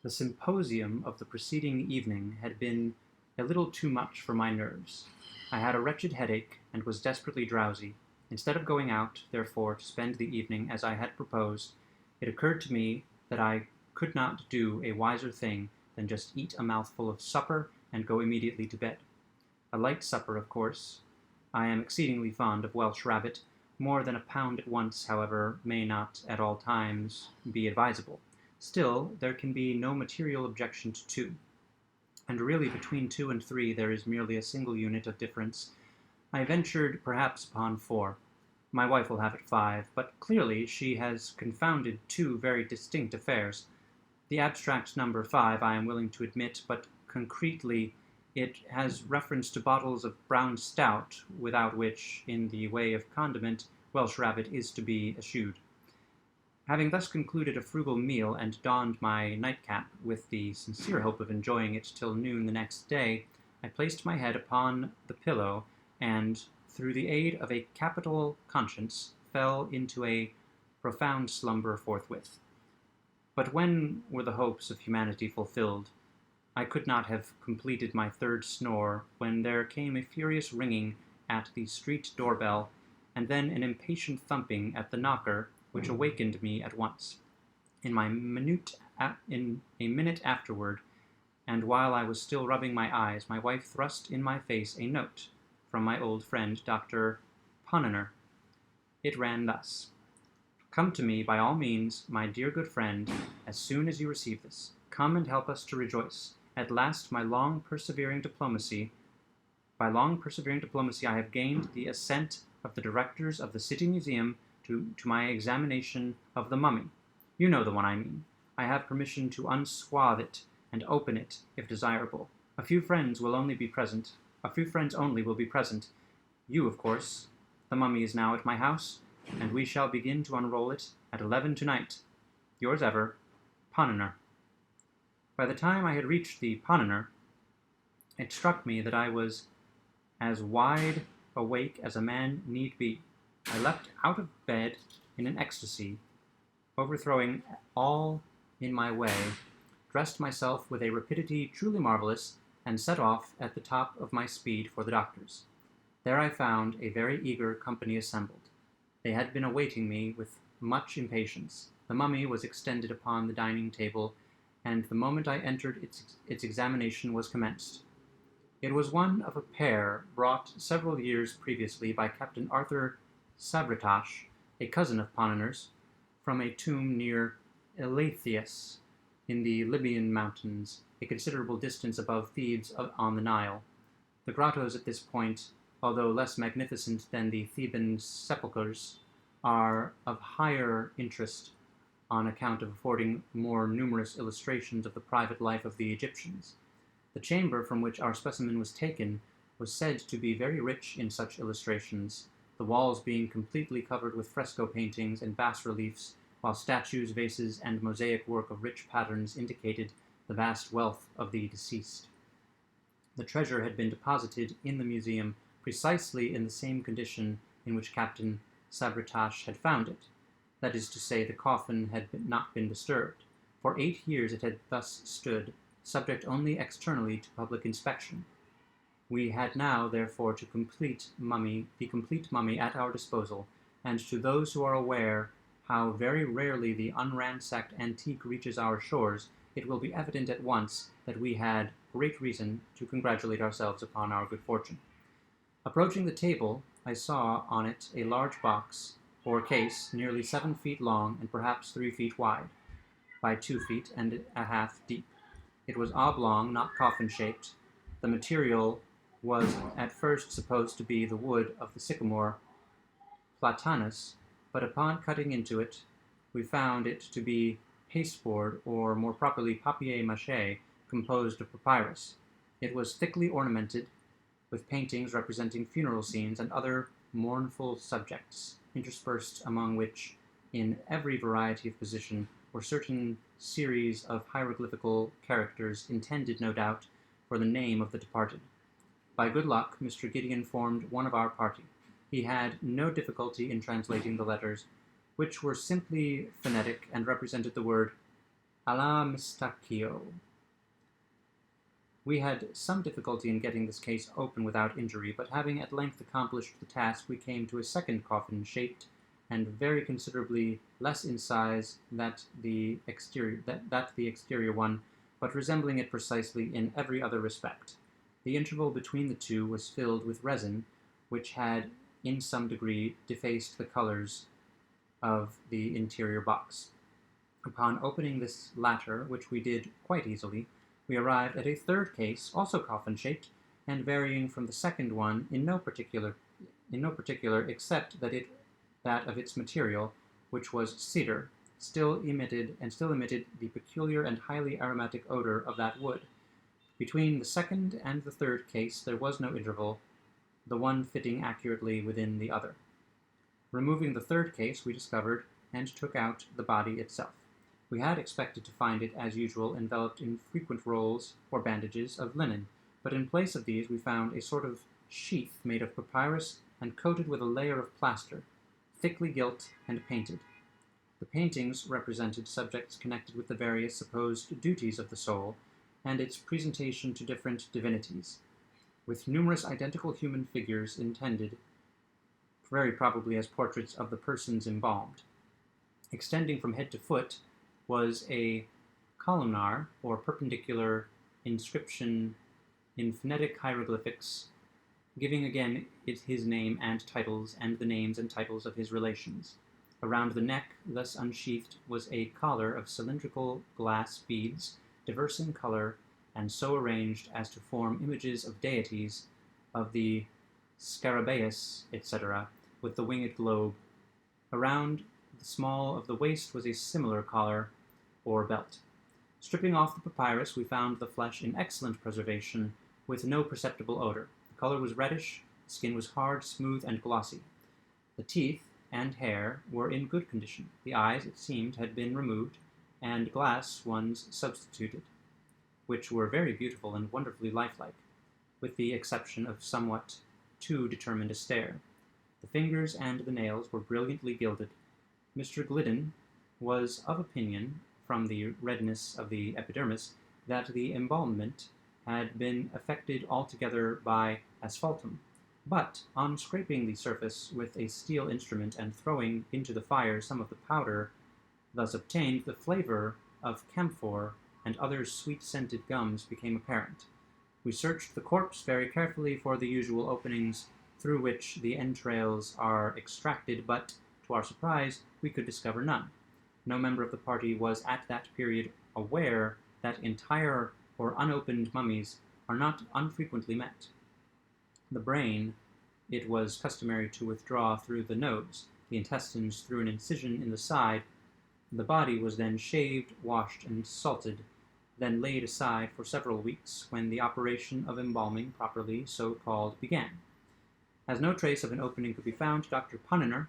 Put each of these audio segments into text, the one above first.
The symposium of the preceding evening had been a little too much for my nerves. I had a wretched headache, and was desperately drowsy. Instead of going out, therefore, to spend the evening as I had proposed, it occurred to me that I could not do a wiser thing than just eat a mouthful of supper and go immediately to bed. A light supper, of course. I am exceedingly fond of Welsh rabbit. More than a pound at once, however, may not at all times be advisable. Still, there can be no material objection to two. And really between 2 and 3 there is merely a single unit of difference. I ventured perhaps upon 4. My wife will have it 5, but clearly she has confounded two very distinct affairs. The abstract number 5 I am willing to admit, but concretely it has reference to bottles of brown stout, without which, in the way of condiment, Welsh rabbit is to be eschewed. Having thus concluded a frugal meal and donned my nightcap, with the sincere hope of enjoying it till noon the next day, I placed my head upon the pillow, and, through the aid of a capital conscience, fell into a profound slumber forthwith. But when were the hopes of humanity fulfilled? I could not have completed my third snore, when there came a furious ringing at the street doorbell, and then an impatient thumping at the knocker, which awakened me at once. In a minute afterward, and while I was still rubbing my eyes, my wife thrust in my face a note from my old friend, Dr. Poniner. It ran thus: "Come to me, by all means, my dear good friend, as soon as you receive this. Come and help us to rejoice. At last, by long persevering diplomacy, I have gained the assent of the directors of the City Museum to my examination of the mummy. You know the one I mean. I have permission to unswathe it and open it, if desirable. A few friends only will be present. You, of course. The mummy is now at my house, and we shall begin to unroll it at 11 tonight. Yours ever, Poniner." By the time I had reached the Poniner, it struck me that I was as wide awake as a man need be. I leapt out of bed in an ecstasy, overthrowing all in my way, dressed myself with a rapidity truly marvelous, and set off at the top of my speed for the doctor's. There I found a very eager company assembled. They had been awaiting me with much impatience. The mummy was extended upon the dining table, and the moment I entered its examination was commenced. It was one of a pair brought several years previously by Captain Arthur Sabretash, a cousin of Poniner's, from a tomb near Elatheus, in the Libyan mountains, a considerable distance above Thebes on the Nile. The grottos at this point, although less magnificent than the Theban sepulchres, are of higher interest on account of affording more numerous illustrations of the private life of the Egyptians. The chamber from which our specimen was taken was said to be very rich in such illustrations, the walls being completely covered with fresco paintings and bas-reliefs, while statues, vases, and mosaic work of rich patterns indicated the vast wealth of the deceased. The treasure had been deposited in the museum precisely in the same condition in which Captain Sabretash had found it. That is to say, the coffin had not been disturbed. For 8 years it had thus stood, subject only externally to public inspection. We had now, therefore, the complete mummy at our disposal, and to those who are aware how very rarely the unransacked antique reaches our shores, it will be evident at once that we had great reason to congratulate ourselves upon our good fortune. Approaching the table, I saw on it a large box, or case, nearly 7 feet long and perhaps 3 feet wide, by 2 feet and a half deep. It was oblong, not coffin-shaped. The material was at first supposed to be the wood of the sycamore platanus, but upon cutting into it, we found it to be pasteboard, or more properly papier-mâché, composed of papyrus. It was thickly ornamented with paintings representing funeral scenes and other mournful subjects, interspersed among which, in every variety of position, were certain series of hieroglyphical characters intended, no doubt, for the name of the departed. By good luck, Mr. Gideon formed one of our party. He had no difficulty in translating the letters, which were simply phonetic and represented the word alla mistacchio. We had some difficulty in getting this case open without injury, but having at length accomplished the task, we came to a second coffin, shaped and very considerably less in size than the exterior one, but resembling it precisely in every other respect. The interval between the two was filled with resin, which had in some degree defaced the colors of the interior box. Upon opening this latter, which we did quite easily, we arrived at a third case, also coffin-shaped, and varying from the second one in no particular except that of its material, which was cedar, still emitted the peculiar and highly aromatic odor of that wood. Between the second and the third case there was no interval, the one fitting accurately within the other. Removing the third case, we discovered and took out the body itself. We had expected to find it, as usual, enveloped in frequent rolls or bandages of linen, but in place of these we found a sort of sheath made of papyrus and coated with a layer of plaster, thickly gilt and painted. The paintings represented subjects connected with the various supposed duties of the soul, and its presentation to different divinities, with numerous identical human figures intended, very probably as portraits of the persons embalmed. Extending from head to foot was a columnar or perpendicular inscription in phonetic hieroglyphics, giving again his name and titles, and the names and titles of his relations. Around the neck, thus unsheathed, was a collar of cylindrical glass beads, diverse in color, and so arranged as to form images of deities, of the scarabaeus, etc., with the winged globe. Around the small of the waist was a similar collar or belt. Stripping off the papyrus, we found the flesh in excellent preservation, with no perceptible odor. The color was reddish, the skin was hard, smooth, and glossy. The teeth and hair were in good condition. The eyes, it seemed, had been removed, and glass ones substituted, which were very beautiful and wonderfully lifelike, with the exception of somewhat too determined a stare. The fingers and the nails were brilliantly gilded. Mr. Glidden was of opinion, from the redness of the epidermis, that the embalmment had been effected altogether by asphaltum, but on scraping the surface with a steel instrument and throwing into the fire some of the powder thus obtained, the flavor of camphor and other sweet-scented gums became apparent. We searched the corpse very carefully for the usual openings through which the entrails are extracted, but, to our surprise, we could discover none. No member of the party was at that period aware that entire or unopened mummies are not unfrequently met. The brain it was customary to withdraw through the nose, the intestines through an incision in the side. The body was then shaved, washed, and salted, then laid aside for several weeks, when the operation of embalming, properly so called, began. As no trace of an opening could be found, Dr. Punnener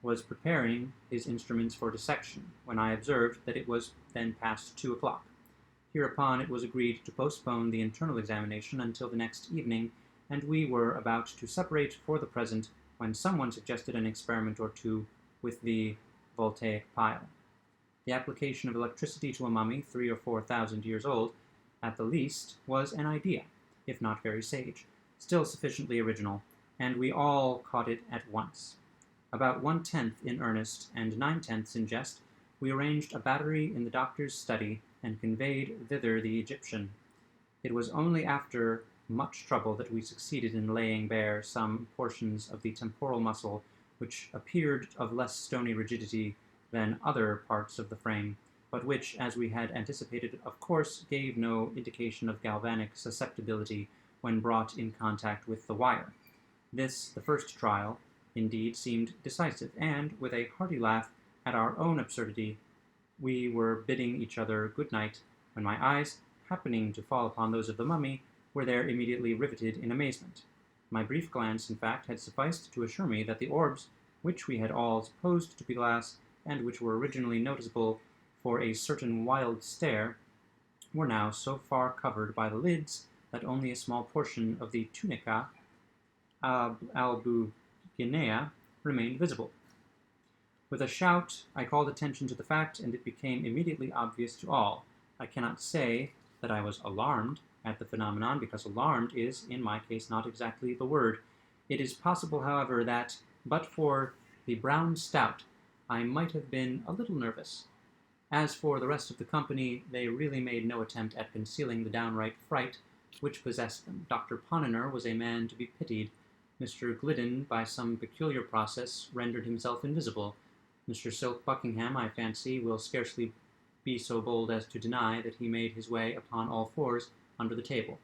was preparing his instruments for dissection, when I observed that it was then past 2 o'clock. Hereupon it was agreed to postpone the internal examination until the next evening, and we were about to separate for the present, when someone suggested an experiment or two with the voltaic pile. The application of electricity to a mummy 3,000 or 4,000 years old, at the least, was an idea, if not very sage, still sufficiently original, and we all caught it at once. About 1/10 in earnest and 9/10 in jest, we arranged a battery in the doctor's study and conveyed thither the Egyptian. It was only after much trouble that we succeeded in laying bare some portions of the temporal muscle, which appeared of less stony rigidity than other parts of the frame, but which, as we had anticipated, of course gave no indication of galvanic susceptibility when brought in contact with the wire. This, the first trial, indeed, seemed decisive, and, with a hearty laugh at our own absurdity, we were bidding each other good night, when my eyes, happening to fall upon those of the mummy, were there immediately riveted in amazement. My brief glance, in fact, had sufficed to assure me that the orbs, which we had all supposed to be glass, and which were originally noticeable for a certain wild stare, were now so far covered by the lids that only a small portion of the tunica albuginea remained visible. With a shout, I called attention to the fact, and it became immediately obvious to all. I cannot say that I was alarmed at the phenomenon, because alarmed is, in my case, not exactly the word. It is possible, however, that, but for the brown stout, I might have been a little nervous. As for the rest of the company, they really made no attempt at concealing the downright fright which possessed them. Dr. Poniner was a man to be pitied. Mr. Glidden, by some peculiar process, rendered himself invisible. Mr. Silk Buckingham, I fancy, will scarcely be so bold as to deny that he made his way upon all fours under the table.